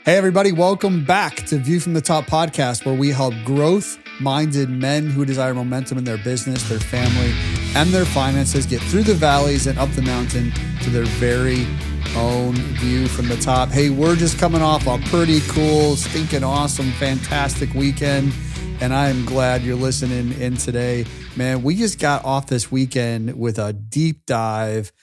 Hey, everybody, welcome back to View from the Top podcast, where we help growth-minded men who desire momentum in their business, their family, and their finances get through the valleys and up the mountain to their very own view from the top. Hey, we're just coming off a pretty cool, stinking awesome, fantastic weekend, and I am glad you're listening in today. Man, we just got off this weekend with a deep dive,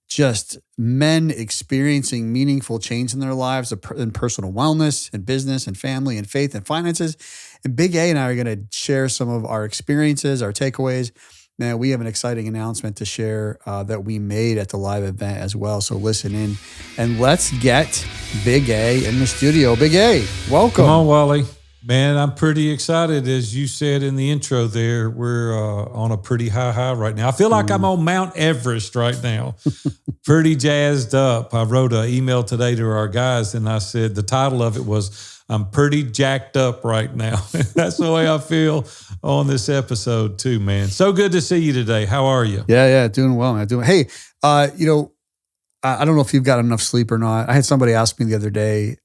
just men experiencing meaningful change in their lives in personal wellness and business and family and faith and finances. And Big A and I are going to share some of our experiences, our takeaways. Man, we have an exciting announcement to share that we made at the live event as well. So listen in and let's get Big A in the studio. Big A, welcome. Come on, Wally. Man, I'm pretty excited. As you said in the intro there, we're on a pretty high right now. I feel like I'm on Mount Everest right now. Pretty jazzed up. I wrote an email today to our guys and I said, the title of it was, I'm pretty jacked up right now. That's the way I feel on this episode too, man. So good to see you today. How are you? Yeah, doing well, man. Hey, I don't know if you've got enough sleep or not. I had somebody ask me the other day,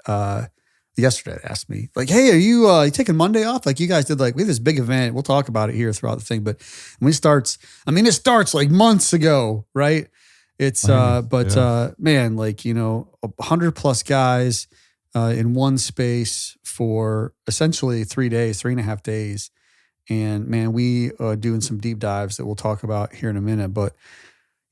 yesterday, asked me, like, hey, are you taking Monday off? Like you guys did, like, we have this big event. We'll talk about it here throughout the thing. But when it starts like months ago, right? It's, man, 100 plus guys in one space for essentially 3.5 days. And man, we are doing some deep dives that we'll talk about here in a minute, but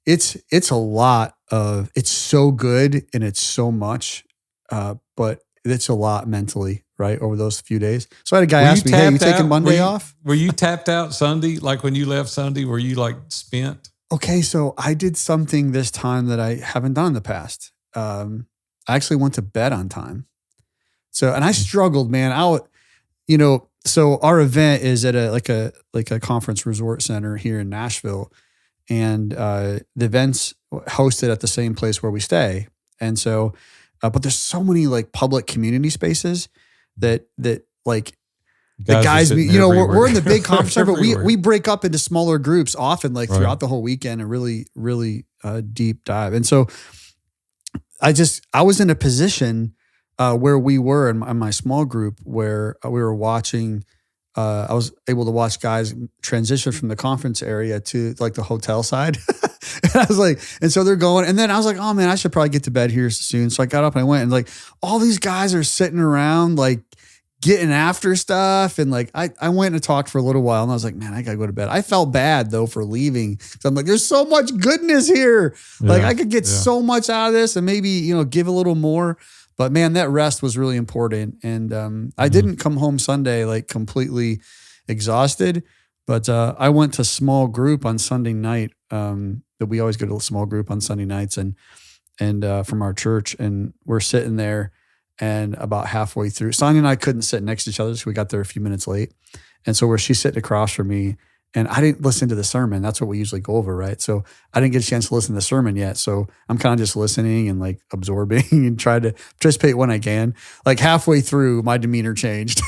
it's a lot of, it's so good and it's so much, but it's a lot mentally, right, over those few days. So I had a guy ask me, hey, you taking Monday off? Were you tapped out Sunday? Like when you left Sunday, were you like spent? Okay, so I did something this time that I haven't done in the past. I actually went to bed on time. So, and I struggled, man. So our event is at a conference resort center here in Nashville, and the event's hosted at the same place where we stay. And so, but there's so many like public community spaces that like the guys, we're in the big conference center, but we break up into smaller groups often, like throughout the whole weekend, and really, really deep dive. And so I was in a position where we were in my small group where we were watching, I was able to watch guys transition from the conference area to like the hotel side. And I was like, and so they're going, and then I was like, oh man, I should probably get to bed here soon. So I got up and I went, and like all these guys are sitting around, like getting after stuff. And like, I went and talked for a little while and I was like, man, I gotta go to bed. I felt bad though for leaving. So I'm like, there's so much goodness here. Like I could get so much out of this and maybe, give a little more. But man, that rest was really important. And I didn't come home Sunday like completely exhausted, but I went to small group on Sunday night. That we always go to a small group on Sunday nights and from our church. And we're sitting there, and about halfway through, Sonia and I couldn't sit next to each other, so we got there a few minutes late. And so she's sitting across from me, and I didn't listen to the sermon. That's what we usually go over, right? So I didn't get a chance to listen to the sermon yet. So I'm kind of just listening and like absorbing and trying to participate when I can. Like halfway through, my demeanor changed.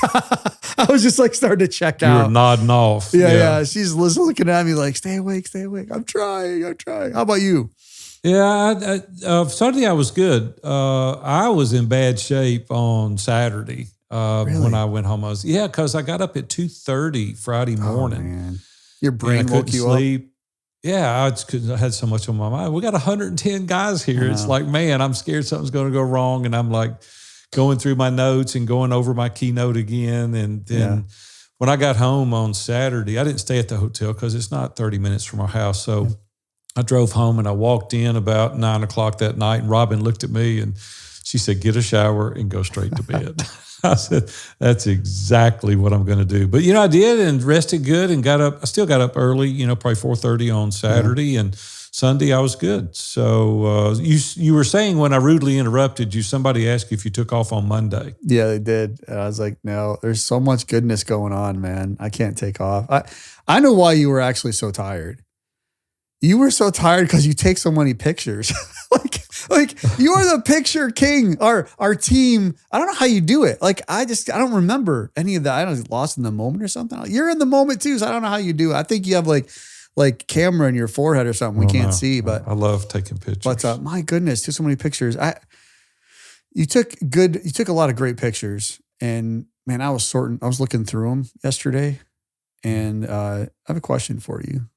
I was just like starting to check out. You were nodding off. Yeah. She's looking at me like, stay awake. I'm trying. How about you? Yeah, Sunday I was good. I was in bad shape on Saturday Really? When I went home. Because I got up at 2:30 Friday morning. Oh, man. Your brain woke you sleep. up? Yeah, I had so much on my mind. We got 110 guys here. It's like, man, I'm scared something's going to go wrong. And I'm like going through my notes and going over my keynote again. And then when I got home on Saturday, I didn't stay at the hotel because it's not 30 minutes from our house. So I drove home and I walked in about 9:00 that night, and Robin looked at me and she said, get a shower and go straight to bed. I said, that's exactly what I'm going to do. But, I did, and rested good and got up. I still got up early, probably 4:30 on Saturday, and Sunday I was good. So you were saying when I rudely interrupted you, somebody asked you if you took off on Monday. Yeah, they did. And I was like, no, there's so much goodness going on, man. I can't take off. I know why you were actually so tired. You were so tired because you take so many pictures. Like you're the picture king. Our team, I don't know how you do it. Like I don't remember any of that. I don't know, lost in the moment or something. You're in the moment too, so I don't know how you do it. I think you have like camera in your forehead or something we can't see. But I love taking pictures. But my goodness, so many pictures. you took a lot of great pictures, and man, I was looking through them yesterday, and I have a question for you.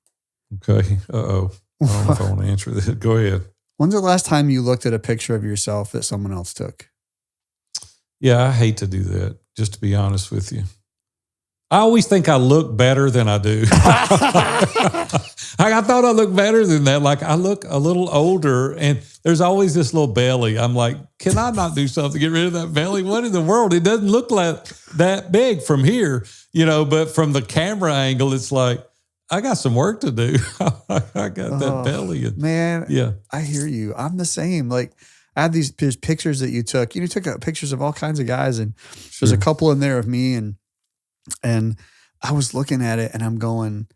Okay. Uh-oh. I don't know if I want to answer this. Go ahead. When's the last time you looked at a picture of yourself that someone else took? Yeah, I hate to do that, just to be honest with you. I always think I look better than I do. I thought I looked better than that. Like I look a little older, and there's always this little belly. I'm like, can I not do something to get rid of that belly? What in the world? It doesn't look like that big from here, but from the camera angle, it's like, I got some work to do. I got that belly. Man, yeah, I hear you. I'm the same. Like I have these pictures that you took. You took pictures of all kinds of guys, and there's a couple in there of me, and I was looking at it and I'm going,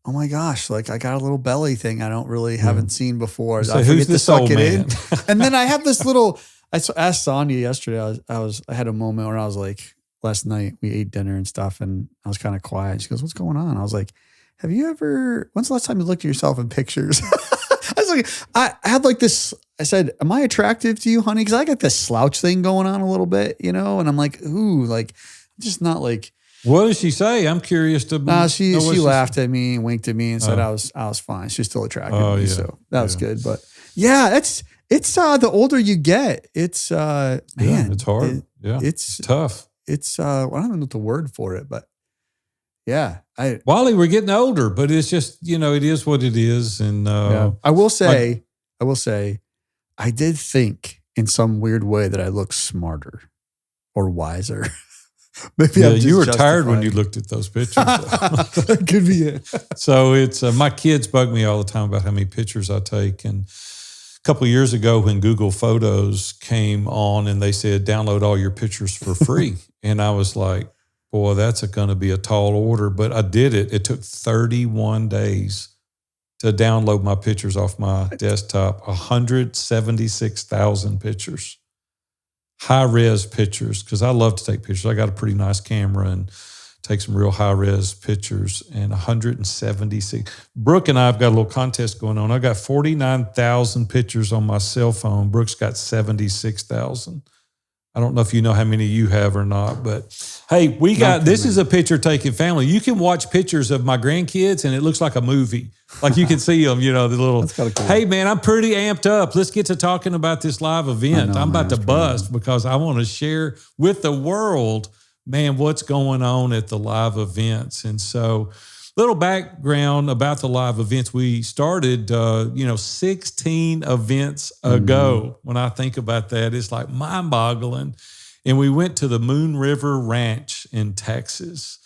oh my gosh, like I got a little belly thing I haven't seen before. So I forget to suck it in. And then I have this little, I asked Sonia yesterday, I had a moment where I was like, last night we ate dinner and stuff and I was kind of quiet. She goes, what's going on? I was like, when's the last time you looked at yourself in pictures? I was like, I had like this, I said, am I attractive to you, honey? Cause I got this slouch thing going on a little bit, and I'm like, ooh, like, just not like, what did she say? I'm curious to. No, she laughed at me and winked at me and said I was fine. She was still attracted to me, so that was good. But yeah, it's the older you get, it's man, it's hard. It's tough. It's I don't even know the word for it, but yeah, Wally, we're getting older, but it's just it is what it is. And I will say, I did think in some weird way that I look smarter or wiser. Maybe you were tired when you looked at those pictures. That could be it. So it's my kids bug me all the time about how many pictures I take. And a couple of years ago when Google Photos came on and they said, download all your pictures for free. And I was like, boy, that's going to be a tall order. But I did it. It took 31 days to download my pictures off my desktop, 176,000 pictures. High-res pictures, because I love to take pictures. I got a pretty nice camera and take some real high-res pictures, and 176. Brooke and I have got a little contest going on. I got 49,000 pictures on my cell phone. Brooke's got 76,000. I don't know if you know how many you have or not, but hey, this is a picture-taking family. You can watch pictures of my grandkids, and it looks like a movie. Like you can see them, the little, that's kinda cool. Hey man, I'm pretty amped up. Let's get to talking about this live event. I'm about to bust because I want to share with the world, man, what's going on at the live events. And so little background about the live events. We started, 16 events ago. When I think about that, it's like mind-boggling. And we went to the Moon River Ranch in Texas.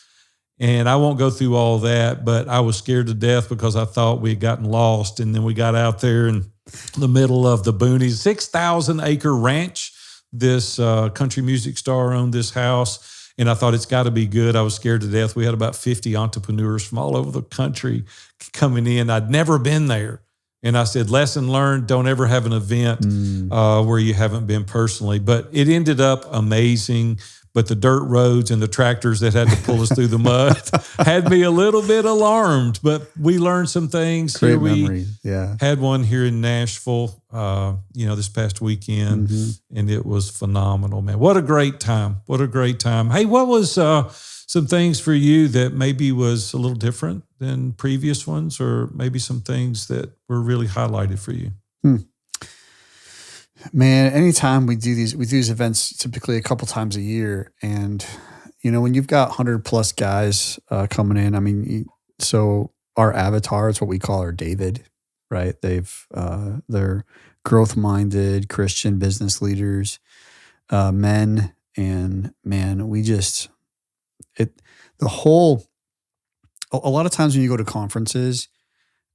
And I won't go through all that, but I was scared to death because I thought we had gotten lost. And then we got out there in the middle of the boonies, 6,000-acre ranch. This country music star owned this house. And I thought it's got to be good. I was scared to death. We had about 50 entrepreneurs from all over the country coming in. I'd never been there. And I said, lesson learned, don't ever have an event where you haven't been personally. But it ended up amazing. But the dirt roads and the tractors that had to pull us through the mud had me a little bit alarmed. But we learned some things. Great memories. Yeah. Had one here in Nashville, this past weekend, and it was phenomenal, man. What a great time. What a great time. Hey, what was some things for you that maybe was a little different than previous ones, or maybe some things that were really highlighted for you? Man, anytime we do these events typically a couple times a year. And, when you've got 100 plus guys coming in, so our avatar is what we call our David, right? They're growth-minded Christian business leaders, men, and man, a lot of times when you go to conferences,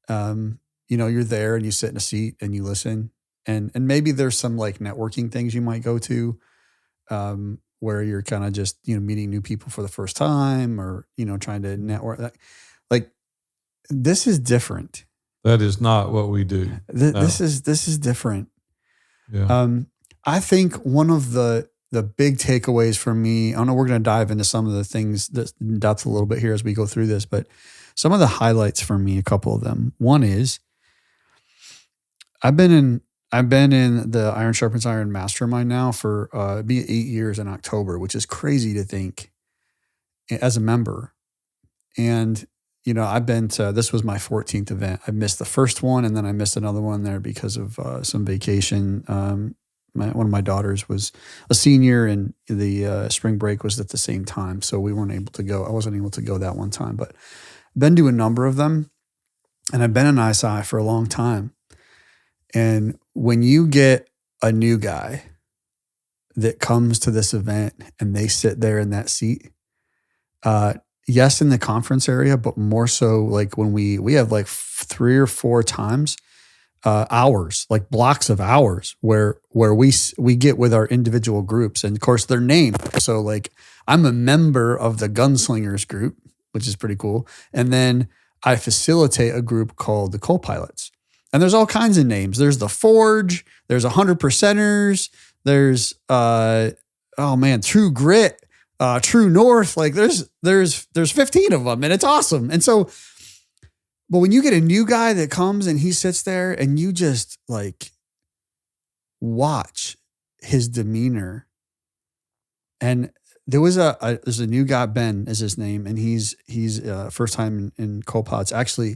you're there and you sit in a seat and you listen. And maybe there's some like networking things you might go to where you're kind of just, meeting new people for the first time or, trying to network. Like this is different. That is not what we do. This is different. Yeah. I think one of the big takeaways for me, I know we're going to dive into some of the things that's a little bit here as we go through this, but some of the highlights for me, a couple of them. One is I've been I've been in the Iron Sharpens Iron mastermind now for be 8 years in October, which is crazy to think as a member. And, I've been to, this was my 14th event. I missed the first one and then I missed another one there because of some vacation. One of my daughters was a senior and the spring break was at the same time. So we weren't able to go. I wasn't able to go that one time, but I've been to a number of them and I've been in ISI for a long time. And when you get a new guy that comes to this event and they sit there in that seat, yes, in the conference area, but more so like when we have like 3 or 4 times, hours, like blocks of hours where we get with our individual groups and of course they're named. So like I'm a member of the Gunslingers group, which is pretty cool. And then I facilitate a group called the Co-Pilots. And there's all kinds of names. There's the Forge, there's 100%ers, there's True Grit, True North. Like there's 15 of them and it's awesome. And so, but when you get a new guy that comes and he sits there and you just like watch his demeanor, and there's a new guy, Ben is his name, and he's first time in Co-Pilots. Actually,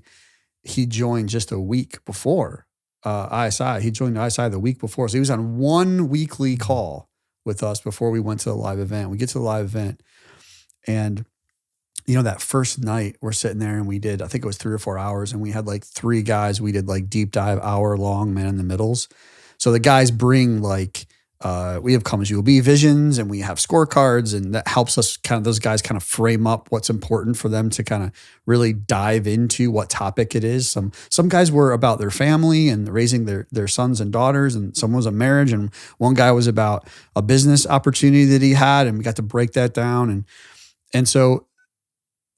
he joined just a week before ISI. He joined ISI the week before. So he was on one weekly call with us before we went to the live event. We get to the live event and that first night we're sitting there and we did, I think it was 3 or 4 hours and we had like 3 guys. We did like deep dive hour long man in the middles. So the guys bring like, we have come as you will be visions and we have scorecards and that helps us those guys kind of frame up what's important for them to kind of really dive into what topic it is. Some guys were about their family and raising their sons and daughters, and some was a marriage, and one guy was about a business opportunity that he had, and we got to break that down. And so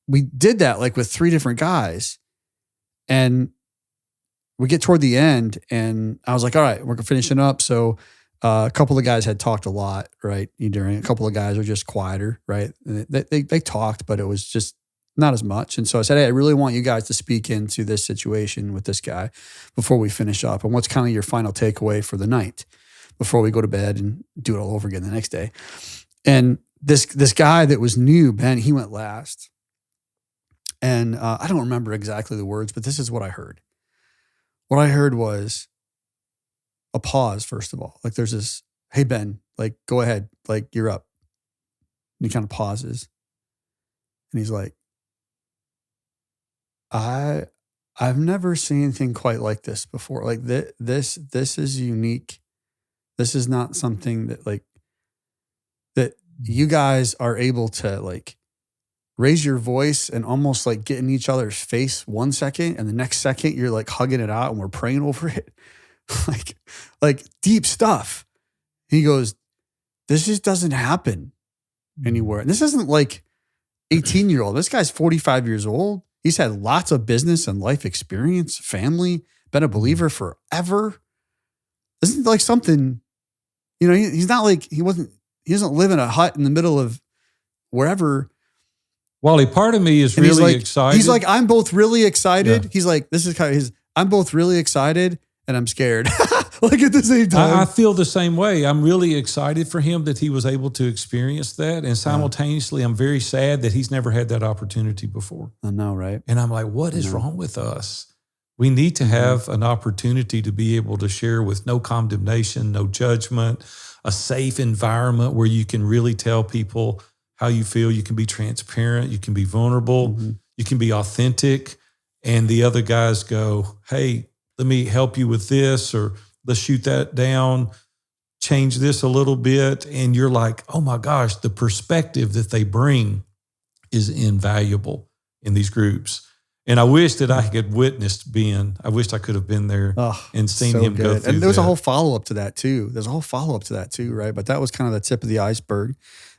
we did that like with 3 different guys, and we get toward the end and I was like, all right, we're finishing up. So a couple of guys had talked a lot, right? During a couple of guys are just quieter, right? They talked, but it was just not as much. And so I said, hey, I really want you guys to speak into this situation with this guy before we finish up. And what's kind of your final takeaway for the night before we go to bed and do it all over again the next day? And this guy that was new, Ben, he went last. And I don't remember exactly the words, but this is what I heard. What I heard was a pause, first of all. Like there's this, hey, Ben, like, go ahead. Like, you're up. And he kind of pauses. And he's like, I've never seen anything quite like this before. Like this is unique. This is not something that you guys are able to like raise your voice and almost like get in each other's face 1 second. And the next second you're like hugging it out and we're praying over it. like deep stuff. And he goes, this just doesn't happen anywhere. And this isn't like 18-year-old. This guy's 45 years old. He's had lots of business and life experience, family, been a believer forever. Isn't like something, he's not like, he doesn't live in a hut in the middle of wherever. Wally, part of me is and really excited. He's like, I'm both really excited. Yeah. He's like, this is kind of I'm both really excited and I'm scared. Like at the same time. I feel the same way. I'm really excited for him that he was able to experience that. And simultaneously, I'm very sad that he's never had that opportunity before. I know, right? And I'm like, what is wrong with us? We need to have an opportunity to be able to share with no condemnation, no judgment, a safe environment where you can really tell people how you feel. You can be transparent. You can be vulnerable. You can be authentic. And the other guys go, hey, let me help you with this, or let's shoot that down, change this a little bit. And you're like, oh my gosh, the perspective that they bring is invaluable in these groups. And I wish that I had witnessed Ben. I wished I could have been there and seen him go through. And there was a whole follow-up to that too. Right? But that was kind of the tip of the iceberg.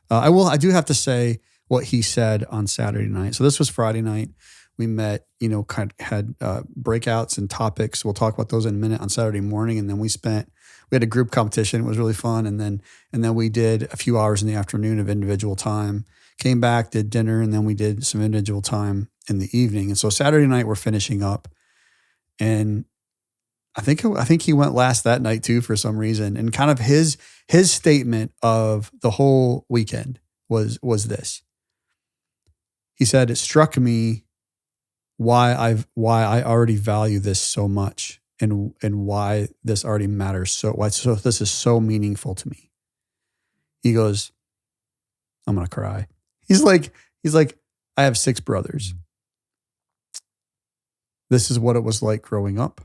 I do have to say what he said on Saturday night. So this was Friday night. We met, had breakouts and topics. We'll talk about those in a minute on Saturday morning. And then we had a group competition. It was really fun. And then we did a few hours in the afternoon of individual time, came back, did dinner, and then we did some individual time in the evening. And so Saturday night we're finishing up, and I think he went last that night too for some reason. And kind of his statement of the whole weekend was this. He said, it struck me why I already value this so much and why this already matters so this is so meaningful to me. He goes, I'm gonna cry. He's like, I have 6 brothers. This is what it was like growing up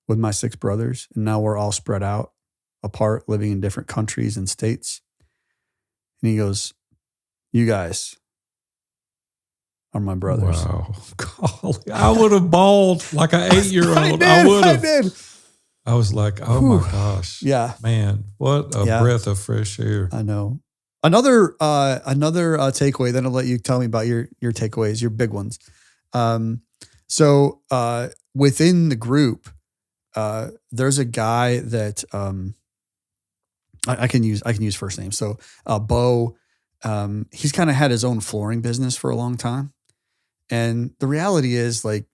with my 6 brothers. And now we're all spread out apart, living in different countries and states. And he goes, you guys are my brothers. Wow. Golly, I would have bawled like an 8-year-old. I would have. I did. I was like, oh my gosh. Yeah. Man, what a breath of fresh air. I know. Another takeaway, then I'll let you tell me about your takeaways, your big ones. So within the group, there's a guy that I can use first name. So Bo, he's kind of had his own flooring business for a long time. And the reality is, like,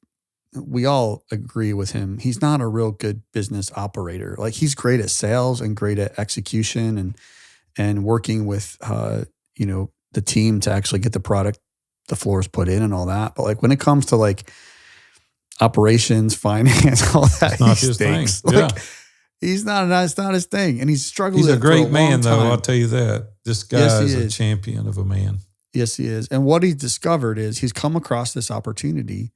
we all agree with him. He's not a real good business operator. Like, he's great at sales and great at execution and working with, the team to actually get the floors put in and all that. But like, when it comes to like operations, finance, all that, he stinks. Like, it's not his thing. And he's struggling. He's a great man though. I'll tell you that. This guy is a champion of a man. Yes, he is. And what he discovered is he's come across this opportunity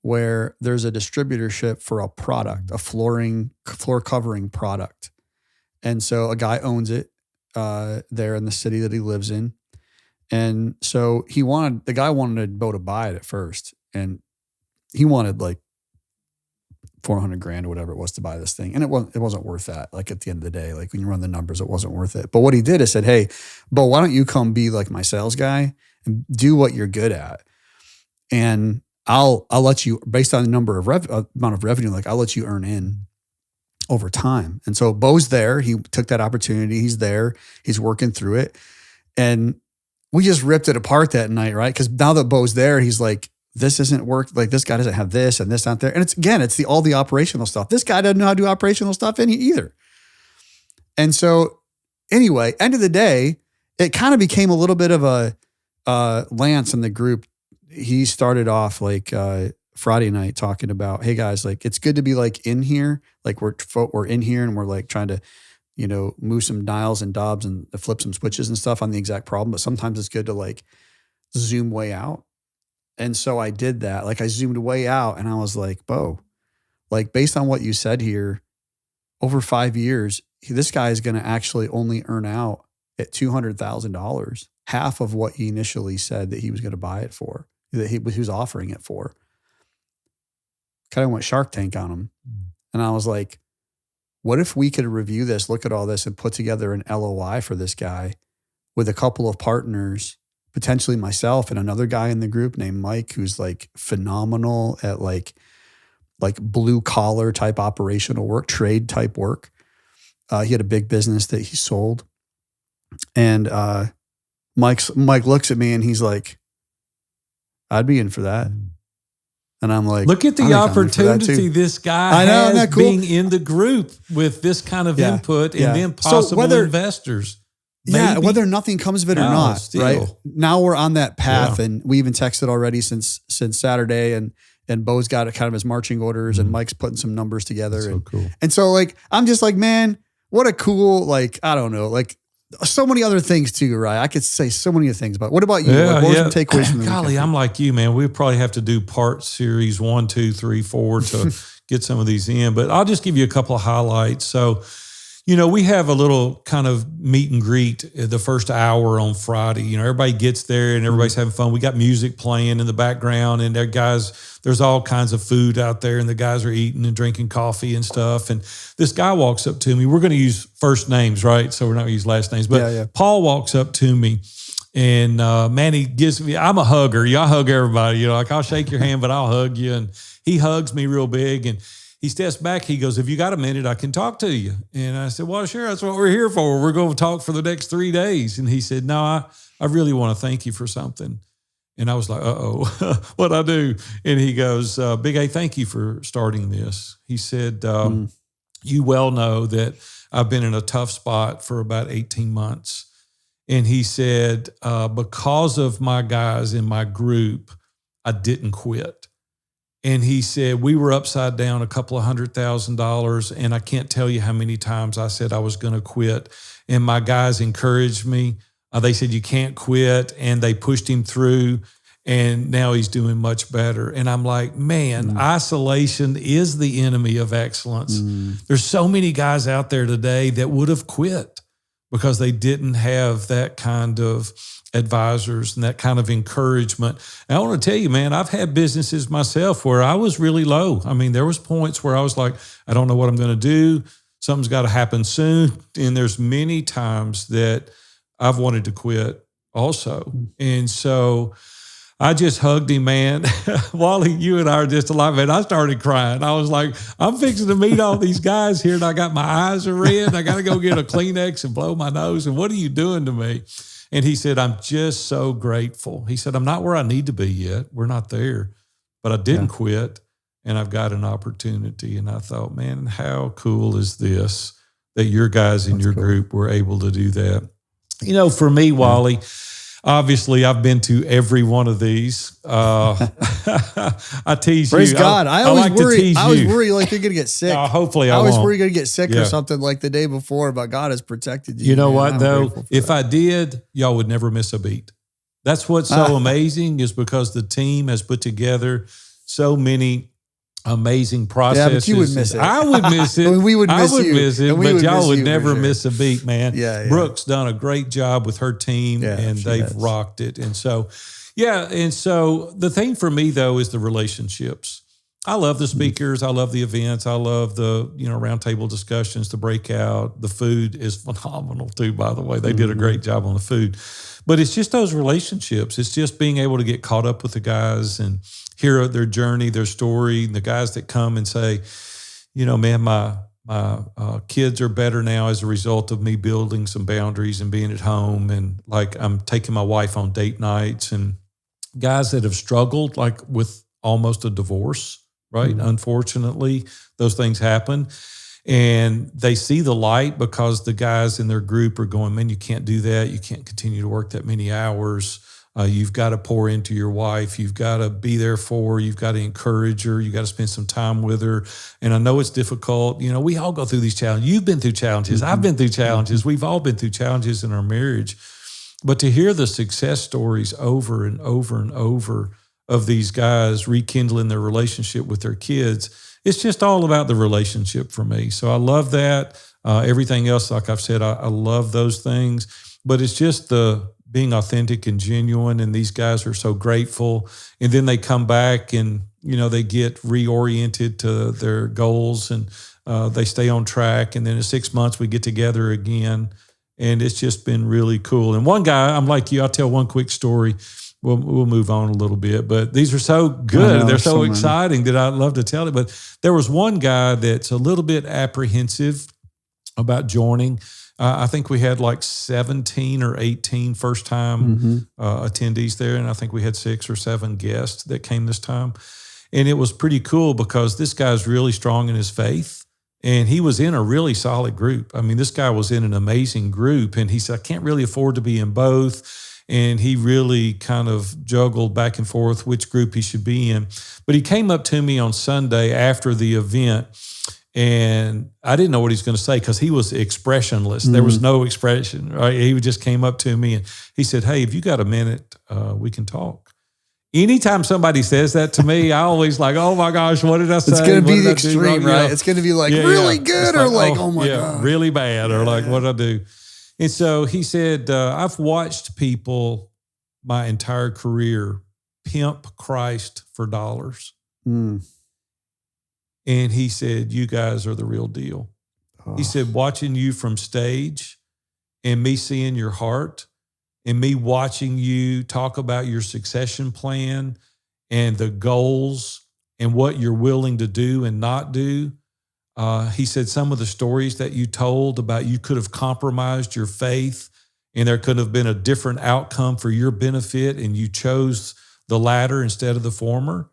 where there's a distributorship for a product, a floor covering product. And so a guy owns it there in the city that he lives in. And so the guy wanted Bo to buy it at first. And he wanted like $400,000 or whatever it was to buy this thing. And it wasn't worth that. Like, at the end of the day, like, when you run the numbers, it wasn't worth it. But what he did is said, hey, Bo, why don't you come be like my sales guy and do what you're good at? And I'll let you, based on the amount of revenue, like, I'll let you earn in over time. And so Bo's there. He took that opportunity. He's there. He's working through it. And we just ripped it apart that night, right? Because now that Bo's there, he's like, this isn't work. Like, this guy doesn't have this and this not there. And it's all the operational stuff. This guy doesn't know how to do operational stuff either. And so anyway, end of the day, it kind of became a little bit of a Lance in the group. He started off like Friday night talking about, hey guys, like, it's good to be like in here. Like, we're in here and we're like trying to, move some dials and knobs and flip some switches and stuff on the exact problem. But sometimes it's good to like zoom way out. And so I did that. Like, I zoomed way out and I was like, Bo, like, based on what you said here, over 5 years, this guy is going to actually only earn out at $200,000, half of what he initially said that he was going to buy it for, that he was offering it for. Kind of went Shark Tank on him. And I was like, what if we could review this, look at all this, and put together an LOI for this guy with a couple of partners, potentially myself and another guy in the group named Mike, who's like phenomenal at like blue collar type operational work, trade type work. He had a big business that he sold. And Mike looks at me and he's like, I'd be in for that. And I'm like, look at the opportunity this guy has cool? Being in the group with this kind of input and then possible investors. Maybe. Yeah, whether nothing comes of it or not, still. Right? Now we're on that path, and we even texted already since Saturday, and Bo's got kind of his marching orders, and Mike's putting some numbers together. That's so cool. And so, like, I'm just like, man, what a cool, like, I don't know, like, so many other things too, right? I could say so many other things, but what about you? Yeah, like, what were some takeaways from the Golly, weekend? I'm like you, man. We probably have to do part series 1, 2, 3, 4 to get some of these in, but I'll just give you a couple of highlights. So, we have a little kind of meet and greet the first hour on Friday. Everybody gets there and everybody's having fun. We got music playing in the background, and there's all kinds of food out there, and the guys are eating and drinking coffee and stuff. And this guy walks up to me. We're going to use first names, right? So we're not going to use last names. But Paul walks up to me, and man, he gives me, I'm a hugger. I hug everybody. Like, I'll shake your hand, but I'll hug you. And he hugs me real big, and he steps back. He goes, have you got a minute? I can talk to you. And I said, well, sure. That's what we're here for. We're going to talk for the next 3 days. And he said, no, I really want to thank you for something. And I was like, uh-oh, what'd I do? And he goes, Big A, thank you for starting this. He said, you well know that I've been in a tough spot for about 18 months. And he said, because of my guys in my group, I didn't quit. And he said, we were upside down a couple of $100,000. And I can't tell you how many times I said I was going to quit. And my guys encouraged me. They said, you can't quit. And they pushed him through. And now he's doing much better. And I'm like, man, isolation is the enemy of excellence. There's so many guys out there today that would have quit because they didn't have that kind of advisors and that kind of encouragement. And I want to tell you, man, I've had businesses myself where I was really low. I mean, there was points where I was like, I don't know what I'm going to do. Something's got to happen soon. And there's many times that I've wanted to quit also. And so I just hugged him, man. Wally, you and I are just alive, man. I started crying. I was like, I'm fixing to meet all these guys here, and I got my eyes are red. I got to go get a Kleenex and blow my nose. And what are you doing to me? And he said, I'm just so grateful. He said, I'm not where I need to be yet. We're not there. But I didn't quit, and I've got an opportunity. And I thought, man, how cool is this that your guys in your group were able to do that? You know, for me, Wally, obviously, I've been to every one of these. I tease Praise you. God. I was worried like you're going to get sick. Hopefully I was won't. worried you're going to get sick or something like the day before, but God has protected you. You know what, though? If I did, y'all would never miss a beat. That's what's so amazing is because the team has put together so many amazing processes. Yeah, but you would miss it. I would miss it. We would miss you. Miss it, but y'all would never miss a beat, man. Yeah. Brooke's done a great job with her team, and they've rocked it. And so, the thing for me, though, is the relationships. I love the speakers. I love the events. I love the, roundtable discussions, the breakout. The food is phenomenal, too, by the way. They did a great job on the food. But it's just those relationships. It's just being able to get caught up with the guys and hear their journey, their story, and the guys that come and say, man, my kids are better now as a result of me building some boundaries and being at home. And like I'm taking my wife on date nights, and guys that have struggled like with almost a divorce, right? Unfortunately, those things happen. And they see the light because the guys in their group are going, man, you can't do that. You can't continue to work that many hours. You've got to pour into your wife. You've got to be there for her. You've got to encourage her. You've got to spend some time with her. And I know it's difficult. We all go through these challenges. You've been through challenges. I've been through challenges. We've all been through challenges in our marriage. But to hear the success stories over and over and over of these guys rekindling their relationship with their kids, it's just all about the relationship for me. So I love that. Everything else, like I've said, I love those things. But it's just the being authentic and genuine, and these guys are so grateful. And then they come back and, they get reoriented to their goals, and they stay on track. And then in 6 months, we get together again. And it's just been really cool. And one guy, I'm like you, I'll tell one quick story. We'll move on a little bit, but these are so good. They're so exciting that I'd love to tell it. But there was one guy that's a little bit apprehensive about joining. I think we had like 17 or 18 first-time attendees there, and I think we had 6 or 7 guests that came this time. And it was pretty cool because this guy's really strong in his faith, and he was in a really solid group. I mean, this guy was in an amazing group, and he said, I can't really afford to be in both. And he really kind of juggled back and forth which group he should be in. But he came up to me on Sunday after the event, and I didn't know what he was going to say because he was expressionless. There was no expression, right? He just came up to me and he said, hey, if you got a minute, we can talk. Anytime somebody says that to me, I always like, oh my gosh, what did I say? It's going to be the extreme, right? It's going to be like really good or like, oh my God. Really bad or like, what did I do? And so he said, I've watched people my entire career pimp Christ for dollars. And he said, you guys are the real deal. He said, watching you from stage and me seeing your heart and me watching you talk about your succession plan and the goals and what you're willing to do and not do. He said some of the stories that you told about you could have compromised your faith and there could have been a different outcome for your benefit, and you chose the latter instead of the former.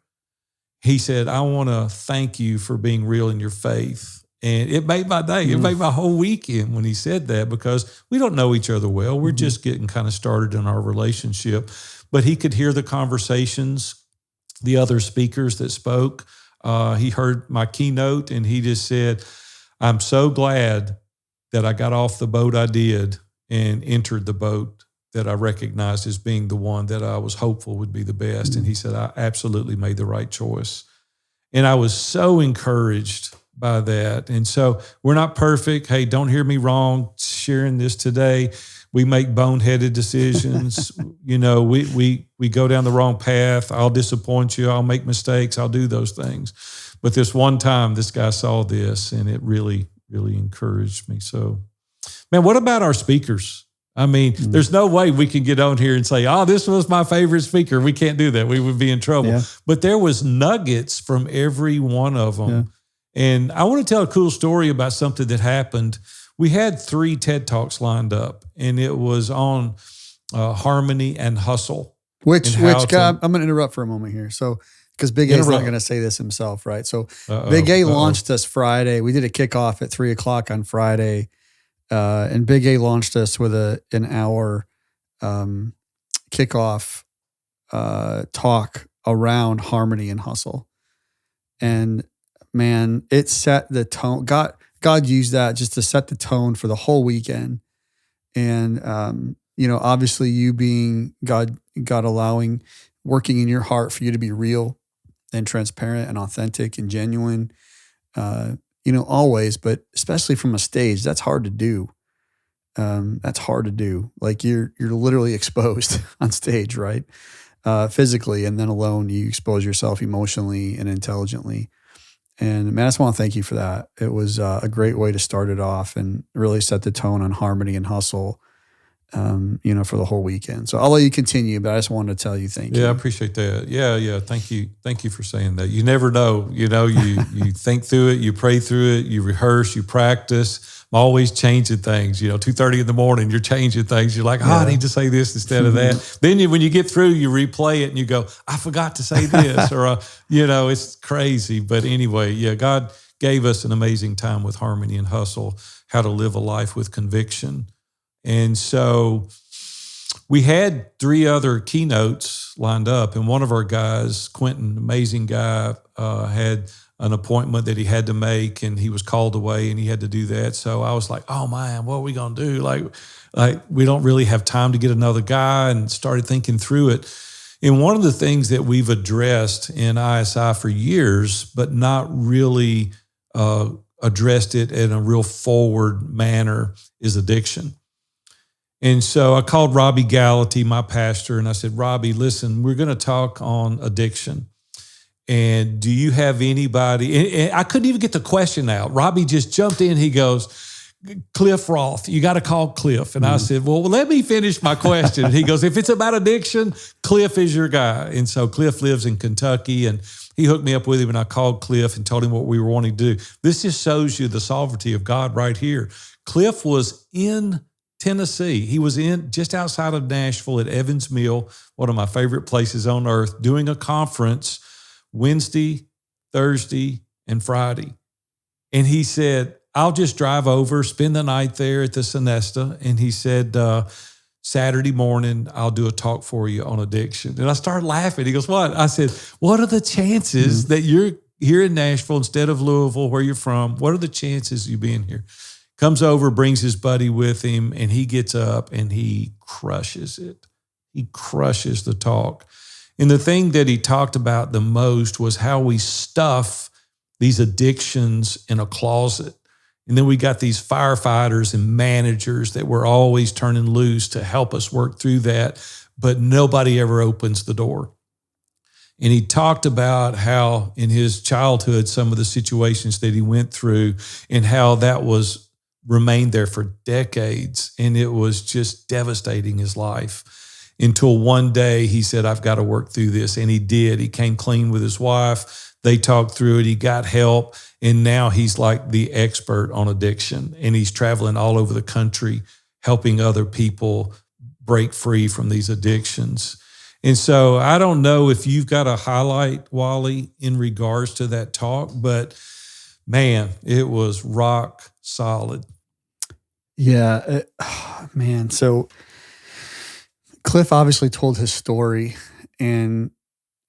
He said, I want to thank you for being real in your faith. And it made my day. It made my whole weekend when he said that, because we don't know each other well. We're just getting kind of started in our relationship. But he could hear the conversations, the other speakers that spoke. He heard my keynote, and he just said, I'm so glad that I got off the boat I did and entered the boat that I recognized as being the one that I was hopeful would be the best. And he said, I absolutely made the right choice. And I was so encouraged by that. And so we're not perfect. Hey, don't hear me wrong sharing this today. We make boneheaded decisions. We go down the wrong path. I'll disappoint you. I'll make mistakes. I'll do those things. But this one time, this guy saw this, and it really, really encouraged me. So, man, what about our speakers? I mean, there's no way we can get on here and say, oh, this was my favorite speaker. We can't do that. We would be in trouble. Yeah. But there was nuggets from every one of them. Yeah. And I want to tell a cool story about something that happened. We had 3 TED Talks lined up, and it was on harmony and hustle. Which God, I'm going to interrupt for a moment here. So, because Big A's not going to say this himself, right? So Big A launched us Friday. We did a kickoff at 3:00 on Friday. And Big A launched us with an hour kickoff talk around harmony and hustle. And man, it set the tone. God used that just to set the tone for the whole weekend. And, obviously you being God allowing, working in your heart for you to be real and transparent and authentic and genuine, always, but especially from a stage, that's hard to do. Like you're literally exposed on stage, right? Physically, and then alone, you expose yourself emotionally and intelligently. And man, I just want to thank you for that. It was a great way to start it off and really set the tone on harmony and hustle, for the whole weekend. So I'll let you continue, but I just wanted to tell you thank you. Yeah, I appreciate that. Yeah. Thank you. Thank you for saying that. You never know, you think through it, you pray through it, you rehearse, you practice. I'm always changing things, 2:30 in the morning, you're changing things. You're like, I need to say this instead of that. Then when you get through, you replay it and you go, I forgot to say this, or, it's crazy. But anyway, God gave us an amazing time with harmony and hustle, how to live a life with conviction. And so we had 3 other keynotes lined up, and one of our guys, Quentin, amazing guy, had an appointment that he had to make, and he was called away, and he had to do that. So I was like, oh man, what are we going to do? Like we don't really have time to get another guy, and started thinking through it. And one of the things that we've addressed in ISI for years, but not really addressed it in a real forward manner, is addiction. And so I called Robbie Gallaty, my pastor, and I said, Robbie, listen, we're going to talk on addiction. And do you have anybody? And I couldn't even get the question out. Robbie just jumped in. He goes, Cliff Roth, you got to call Cliff. And I said, well, let me finish my question. And he goes, if it's about addiction, Cliff is your guy. And so Cliff lives in Kentucky, and he hooked me up with him, and I called Cliff and told him what we were wanting to do. This just shows you the sovereignty of God right here. Cliff was in Tennessee. He was in just outside of Nashville at Evans Mill, one of my favorite places on earth, doing a conference Wednesday, Thursday, and Friday. And he said, I'll just drive over, spend the night there at the Sonesta. And he said, Saturday morning, I'll do a talk for you on addiction. And I started laughing. He goes, what? I said, what are the chances that you're here in Nashville instead of Louisville, where you're from? What are the chances of you being here? Comes over, brings his buddy with him, and he gets up and he crushes it. He crushes the talk. And the thing that he talked about the most was how we stuff these addictions in a closet. And then we got these firefighters and managers that were always turning loose to help us work through that, but nobody ever opens the door. And he talked about how in his childhood, some of the situations that he went through and how that remained there for decades. And it was just devastating his life until one day he said, I've got to work through this. And he did. He came clean with his wife. They talked through it. He got help. And now he's like the expert on addiction. And he's traveling all over the country, helping other people break free from these addictions. And so I don't know if you've got a highlight, Wally, in regards to that talk, but man, it was rock solid. Yeah, man. So Cliff obviously told his story, and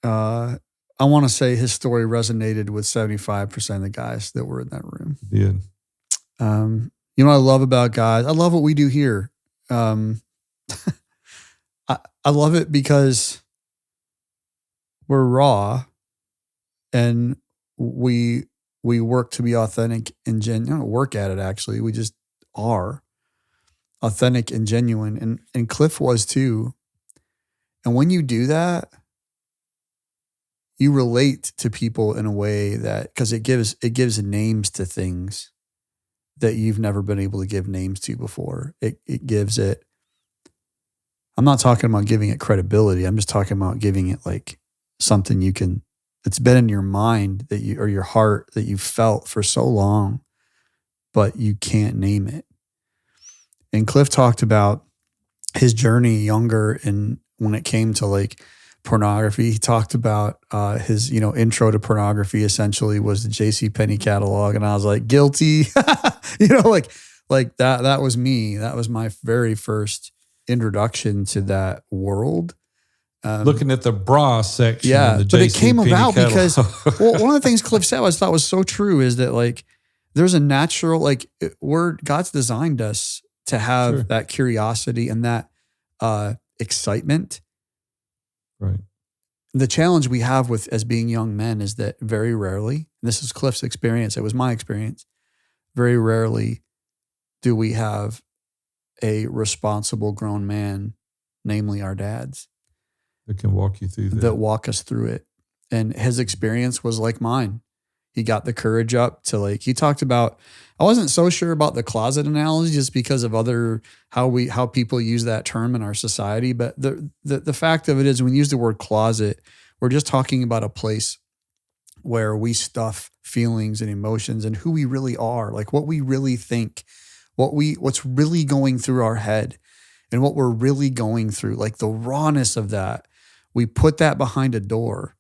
I want to say his story resonated with 75% of the guys that were in that room. Yeah. You know what I love about guys? I love what we do here. I love it because we're raw, and we work to be authentic and genuine. Don't work at it, actually. We just are authentic and genuine. And Cliff was too. And when you do that, you relate to people in a way that, because it gives names to things that you've never been able to give names to before. It gives it, I'm not talking about giving it credibility. I'm just talking about giving it like something it's been in your mind or your heart that you felt for so long, but you can't name it. And Cliff talked about his journey younger, and when it came to like pornography, he talked about his, intro to pornography essentially was the JCPenney catalog. And I was like, guilty, like that was me. That was my very first introduction to that world. Looking at the bra section. Yeah, the but it came about catalog. because one of the things Cliff said I thought was so true is that like there's a natural, like God's designed us to have that curiosity and that excitement. Right. The challenge we have with as being young men is that very rarely, and this is Cliff's experience, it was my experience, very rarely do we have a responsible grown man, namely our dads, that can walk you through that walk us through it. And his experience was like mine. He got the courage up to he talked about, I wasn't so sure about the closet analogy just because of how people use that term in our society. But the fact of it is, when we use the word closet, we're just talking about a place where we stuff feelings and emotions and who we really are, like what we really think, what's really going through our head and what we're really going through, like the rawness of that. We put that behind a door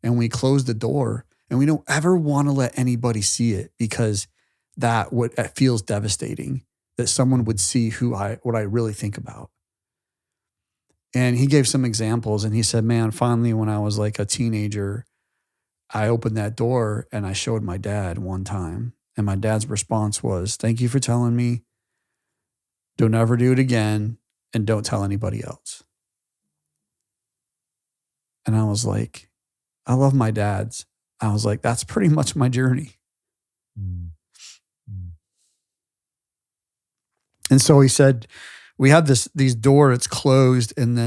and we close the door, and we don't ever want to let anybody see it because it feels devastating that someone would see what I really think about. And he gave some examples, and he said, man, finally, when I was like a teenager, I opened that door and I showed my dad one time, and my dad's response was, thank you for telling me. Don't ever do it again, and don't tell anybody else. And I was like, I love my dads. I was like, that's pretty much my journey. Mm-hmm. And so he said, we had these door, it's closed. And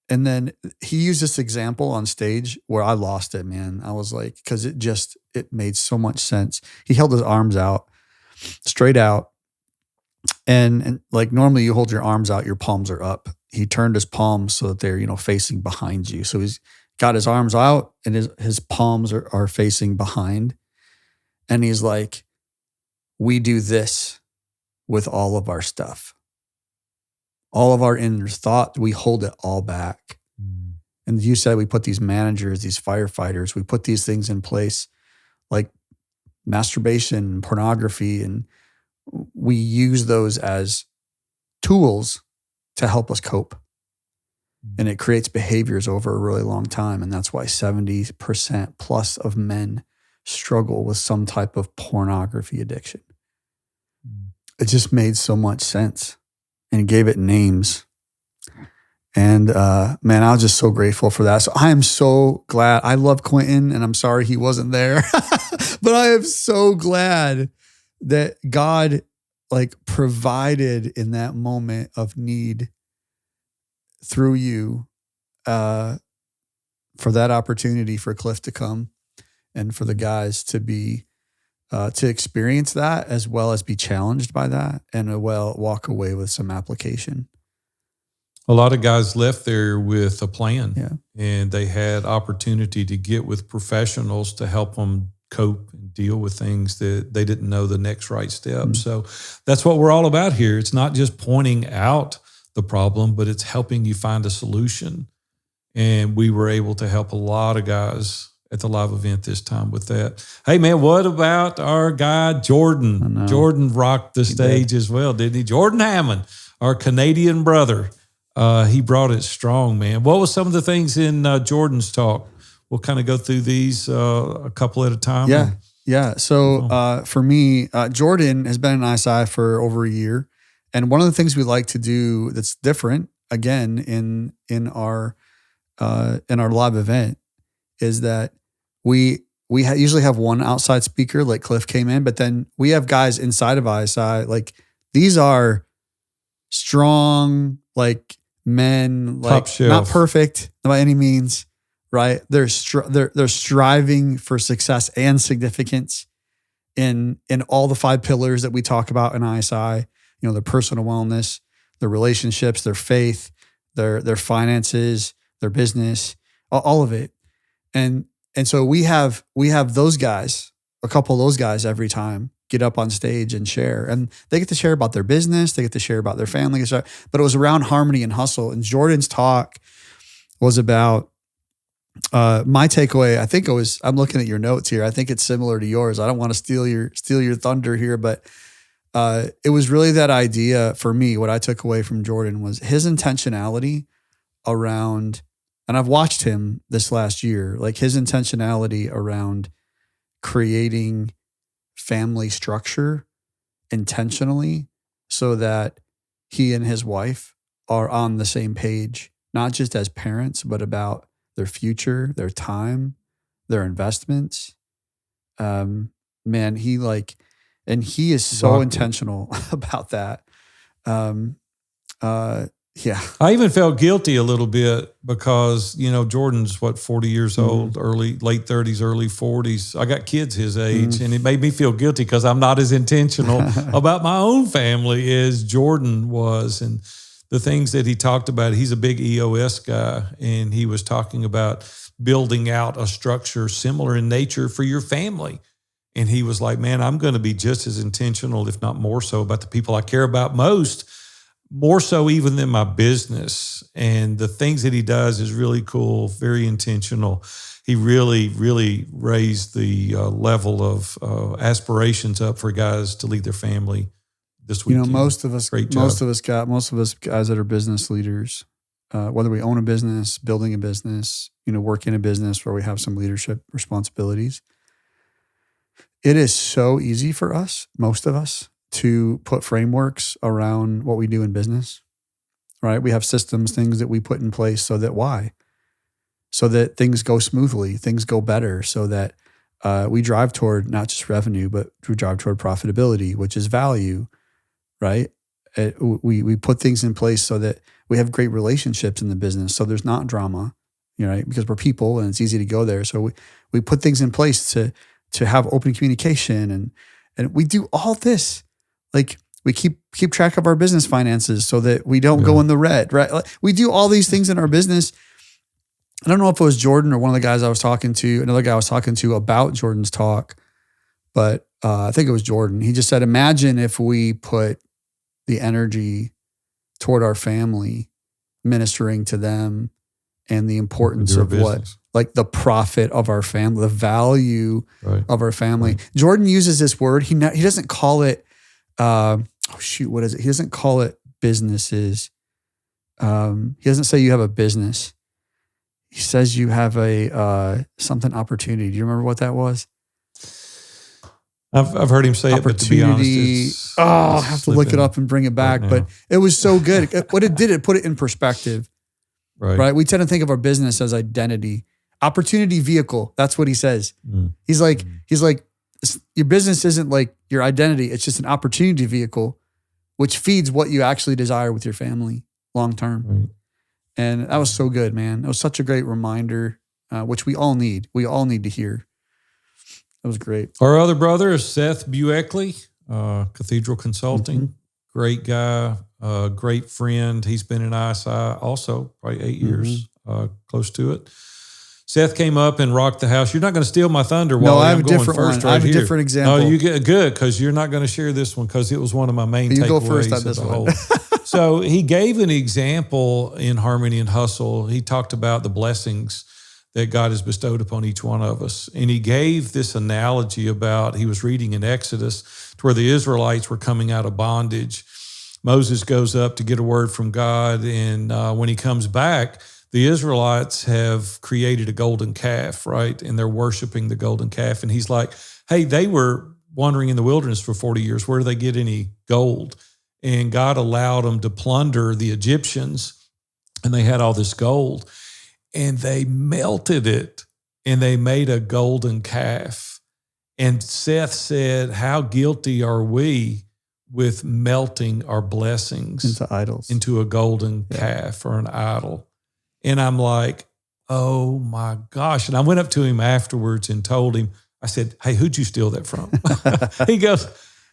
then he used this example on stage where I lost it, man. I was like, cause it made so much sense. He held his arms out, straight out. And like normally you hold your arms out, your palms are up. He turned his palms so that they're, facing behind you. So he's got his arms out and his palms are facing behind. And he's like, we do this with all of our stuff. All of our inner thought, we hold it all back. Mm. And you said we put these managers, these firefighters, we put these things in place like masturbation, pornography, and we use those as tools to help us cope. And it creates behaviors over a really long time. And that's why 70% plus of men struggle with some type of pornography addiction. It just made so much sense and gave it names. And man, I was just so grateful for that. So I am so glad. I love Quentin, and I'm sorry he wasn't there, but I am so glad that God provided in that moment of need through you for that opportunity for Cliff to come and for the guys to be to experience that as well as be challenged by that and walk away with some application. A lot of guys left there with a plan, yeah, and they had opportunity to get with professionals to help them cope and deal with things that they didn't know the next right step. Mm-hmm. So that's what we're all about here. It's not just pointing out the problem, but it's helping you find a solution And we were able to help a lot of guys at the live event this time with that. Hey, man, what about our guy, Jordan? Jordan rocked the stage as well, didn't he? Jordan Hammond, our Canadian brother. He brought it strong, man. What was some of the things in Jordan's talk? We'll kind of go through these a couple at a time. Yeah. So for me, Jordan has been in ISI for over a year. And one of the things we like to do that's different, again, in our live event, is that we usually have one outside speaker, like Cliff came in, but then we have guys inside of ISI. Like, these are strong, like, men, like, not perfect by any means, right? They're striving for success and significance in all the 5 pillars that we talk about in ISI. You know, their personal wellness, their relationships, their faith, their finances, their business, all of it. And so we have those guys, a couple of those guys every time get up on stage and share. And they get to share about their business, they get to share about their family, but it was around harmony and hustle. And Jordan's talk was about my takeaway. I think I'm looking at your notes here. I think it's similar to yours. I don't want to steal your thunder here, but it was really that idea for me. What I took away from Jordan was his intentionality around, and I've watched him this last year, like his intentionality around creating family structure intentionally so that he and his wife are on the same page, not just as parents, but about their future, their time, their investments. Man, he is so intentional about that. Yeah. I even felt guilty a little bit because, you know, Jordan's 40 years old, late 30s, early 40s. I got kids his age, and it made me feel guilty because I'm not as intentional about my own family as Jordan was. And the things that he talked about, he's a big EOS guy, and he was talking about building out a structure similar in nature for your family. And he was like, man, I'm going to be just as intentional, if not more so, about the people I care about most, more so even than my business. And the things that he does is really cool, very intentional. He really, really raised the level of aspirations up for guys to lead their family this weekend. You know, most of us guys that are business leaders, whether we own a business, building a business, you know, work in a business where we have some leadership responsibilities, it is so easy for us, most of us, to put frameworks around what we do in business, right? We have systems, things that we put in place so that things go smoothly, things go better, so that we drive toward not just revenue, but we drive toward profitability, which is value, right? We put things in place so that we have great relationships in the business, so there's not drama, you know, right? Because we're people and it's easy to go there. So we put things in place to have open communication, and we do all this. Like, we keep track of our business finances so that we don't go in the red, right? Like, we do all these things in our business. I don't know if it was Jordan or one of the guys I was talking to, another guy I was talking to about Jordan's talk, but I think it was Jordan. He just said, imagine if we put the energy toward our family, ministering to them, and the importance of what, like the profit of our family, the value of our family. Right. Jordan uses this word. He doesn't call it, what is it? He doesn't call it businesses. He doesn't say you have a business. He says you have a something opportunity. Do you remember what that was? I've heard him say it, but to be honest, I'll have to look it up and bring it back. Right, but it was so good. What it did, it put it in perspective. Right. We tend to think of our business as identity. Opportunity vehicle. That's what he says. He's like, your business isn't like your identity. It's just an opportunity vehicle, which feeds what you actually desire with your family long term. Right. And that was so good, man. It was such a great reminder, which we all need. We all need to hear. That was great. Our other brother is Seth Bueckley, Cathedral Consulting. Great guy, great friend. He's been in ISI also, probably 8 years, close to it. Seth came up and rocked the house. You're not going to steal my thunder while I'm going first. I have a different example. Oh, you get good because you're not going to share this one because it was one of my main takeaways. You go first on this one. So he gave an example in Harmony and Hustle. He talked about the blessings that God has bestowed upon each one of us. And he gave this analogy about, he was reading in Exodus to where the Israelites were coming out of bondage. Moses goes up to get a word from God. And when he comes back, the Israelites have created a golden calf, right? And they're worshiping the golden calf. And he's like, hey, they were wandering in the wilderness for 40 years. Where do they get any gold? And God allowed them to plunder the Egyptians, and they had all this gold. And they melted it, and they made a golden calf. And Seth said, how guilty are we with melting our blessings into idols, into a golden calf or an idol? And I'm like, oh my gosh. And I went up to him afterwards and told him, I said, hey, who'd you steal that from? He goes,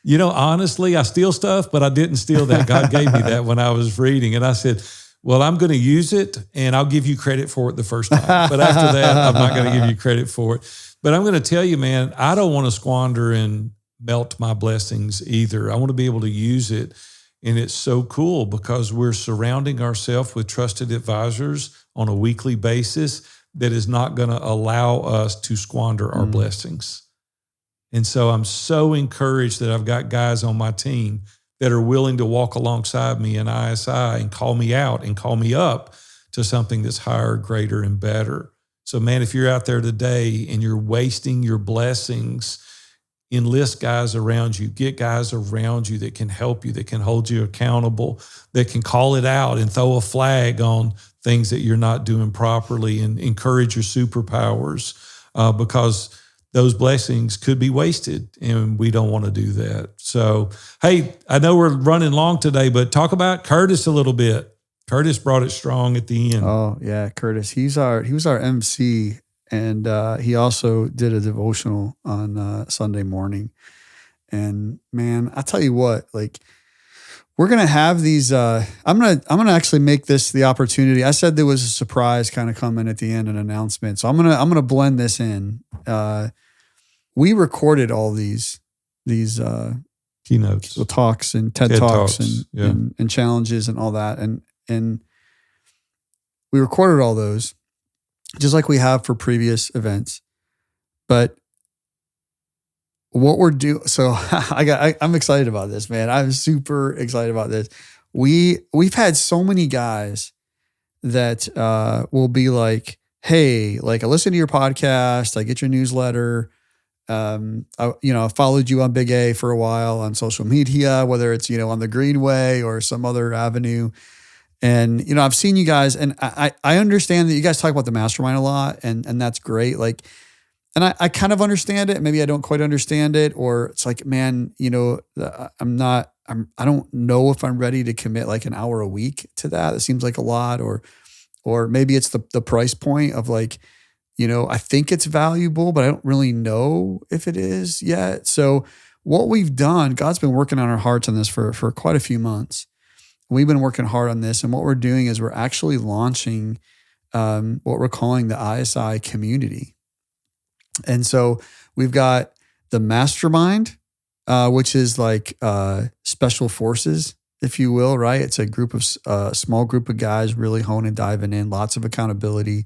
honestly, I steal stuff, but I didn't steal that. God gave me that when I was reading. And I said, well, I'm going to use it and I'll give you credit for it the first time. But after that, I'm not going to give you credit for it. But I'm going to tell you, man, I don't want to squander and melt my blessings either. I want to be able to use it. And it's so cool because we're surrounding ourselves with trusted advisors on a weekly basis that is not going to allow us to squander our blessings. And so I'm so encouraged that I've got guys on my team that are willing to walk alongside me in ISI and call me out and call me up to something that's higher, greater, and better. So, man, if you're out there today and you're wasting your blessings, enlist guys around you. Get guys around you that can help you, that can hold you accountable, that can call it out and throw a flag on things that you're not doing properly, and encourage your superpowers because those blessings could be wasted, and we don't want to do that. So, hey, I know we're running long today, but talk about Curtis a little bit. Curtis brought it strong at the end. Oh yeah, Curtis. He was our MC, and he also did a devotional on Sunday morning. And man, I tell you what, like, we're gonna have these. I'm gonna actually make this the opportunity. I said there was a surprise kind of coming at the end, an announcement. So I'm gonna blend this in. We recorded all these keynotes, talks and TED Talks and challenges and all that, and we recorded all those just like we have for previous events. But what we're doing, so I'm excited about this, man. I'm super excited about this. We've had so many guys that will be like, hey, like, I listen to your podcast, I get your newsletter. I followed you on Big A for a while on social media, whether it's, on the Greenway or some other avenue. And, I've seen you guys, and I understand that you guys talk about the mastermind a lot, and that's great. Like, and I kind of understand it. Maybe I don't quite understand it, or it's like, man, I don't know if I'm ready to commit like an hour a week to that. It seems like a lot, or maybe it's the price point of like, I think it's valuable, but I don't really know if it is yet. So what we've done, God's been working on our hearts on this for quite a few months. We've been working hard on this. And what we're doing is we're actually launching what we're calling the ISI community. And so we've got the mastermind, which is like special forces, if you will, right? It's a small group of guys really honing, diving in, lots of accountability,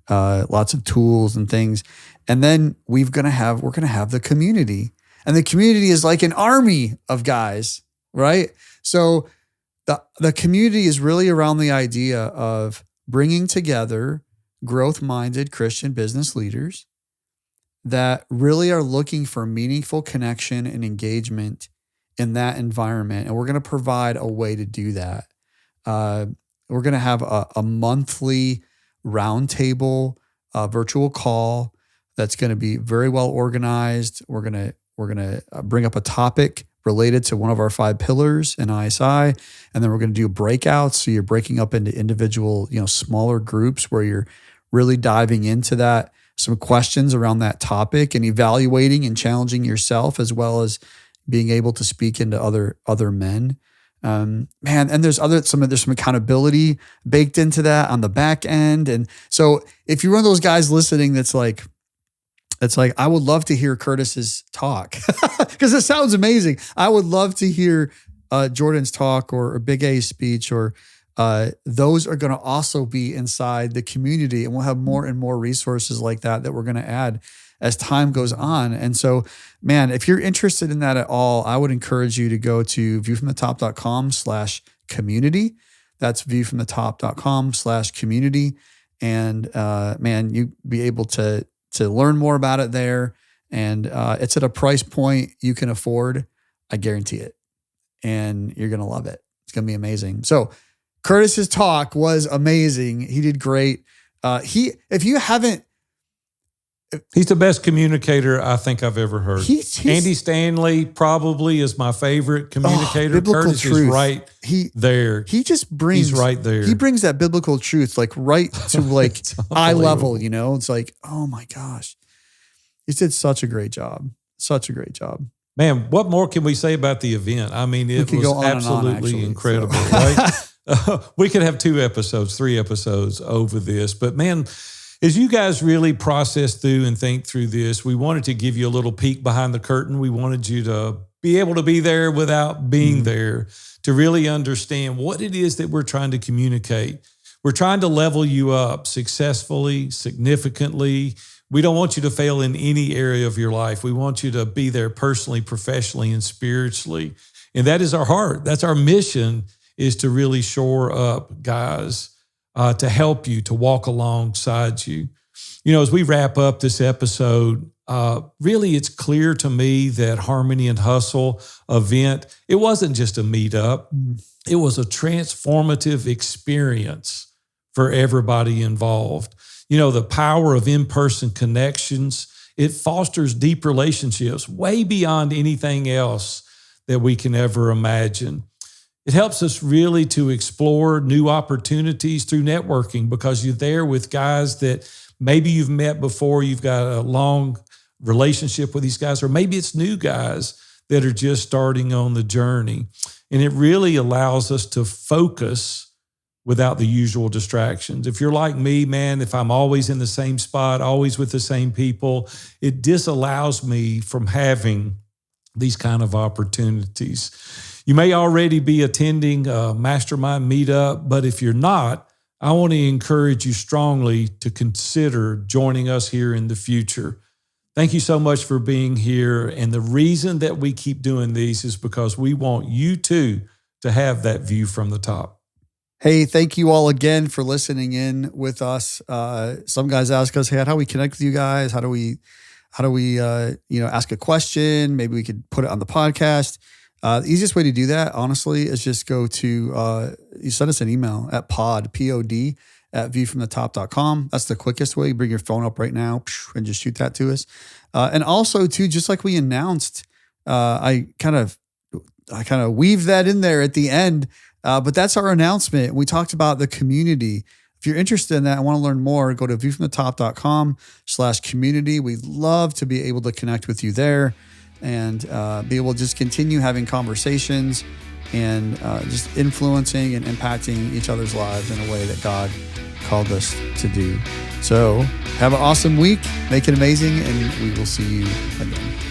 lots of tools and things. And then we're going to have the community, and the community is like an army of guys, right? So the community is really around the idea of bringing together growth-minded Christian business leaders that really are looking for meaningful connection and engagement in that environment. And we're going to provide a way to do that. We're going to have a monthly roundtable virtual call that's going to be very well organized. We're going to bring up a topic related to one of our 5 pillars in ISI, and then we're going to do breakouts. So you're breaking up into individual, smaller groups where you're really diving into that, some questions around that topic, and evaluating and challenging yourself, as well as being able to speak into other men. And there's some accountability baked into that on the back end. And so if you're one of those guys listening, that's like, I would love to hear Curtis's talk because it sounds amazing. I would love to hear Jordan's talk or Big A's speech, or those are going to also be inside the community, and we'll have more and more resources like that we're going to add as time goes on. And so, man, if you're interested in that at all, I would encourage you to go to viewfromthetop.com/community. That's viewfromthetop.com/community. And man, you be able to learn more about it there. And it's at a price point you can afford. I guarantee it. And you're going to love it. It's going to be amazing. So Curtis's talk was amazing. He did great. If you haven't, he's the best communicator I think I've ever heard. Andy Stanley probably is my favorite communicator. Curtis truth. Is right there. He just brings, he's right there. He brings that biblical truth like right to like eye level, you know? It's like, oh my gosh. He did such a great job. Such a great job. Man, what more can we say about the event? I mean, it was absolutely incredible, right? We could have 2 episodes, 3 episodes over this, but man, as you guys really process through and think through this, we wanted to give you a little peek behind the curtain. We wanted you to be able to be there without being there, to really understand what it is that we're trying to communicate. We're trying to level you up successfully, significantly. We don't want you to fail in any area of your life. We want you to be there personally, professionally, and spiritually. And that is our heart. That's our mission, is to really shore up guys, to help you, to walk alongside you. You know, as we wrap up this episode, really it's clear to me that Harmony and Hustle event, it wasn't just a meetup. It was a transformative experience for everybody involved. You know, the power of in-person connections, it fosters deep relationships way beyond anything else that we can ever imagine. It helps us really to explore new opportunities through networking, because you're there with guys that maybe you've met before, you've got a long relationship with these guys, or maybe it's new guys that are just starting on the journey. And it really allows us to focus without the usual distractions. If you're like me, man, if I'm always in the same spot, always with the same people, it disallows me from having these kind of opportunities. You may already be attending a mastermind meetup, but if you're not, I want to encourage you strongly to consider joining us here in the future. Thank you so much for being here. And the reason that we keep doing these is because we want you too to have that view from the top. Hey, thank you all again for listening in with us. Some guys ask us, hey, how do we connect with you guys? How do we ask a question? Maybe we could put it on the podcast. The easiest way to do that, honestly, is just go to, you send us an email at pod@, at viewfromthetop.com. That's the quickest way. You bring your phone up right now and just shoot that to us. And also too, just like we announced, I kind of weave that in there at the end, but that's our announcement. We talked about the community. If you're interested in that and want to learn more, go to viewfromthetop.com/community. We'd love to be able to connect with you there and be able to just continue having conversations and just influencing and impacting each other's lives in a way that God called us to do. So have an awesome week, make it amazing, and we will see you again.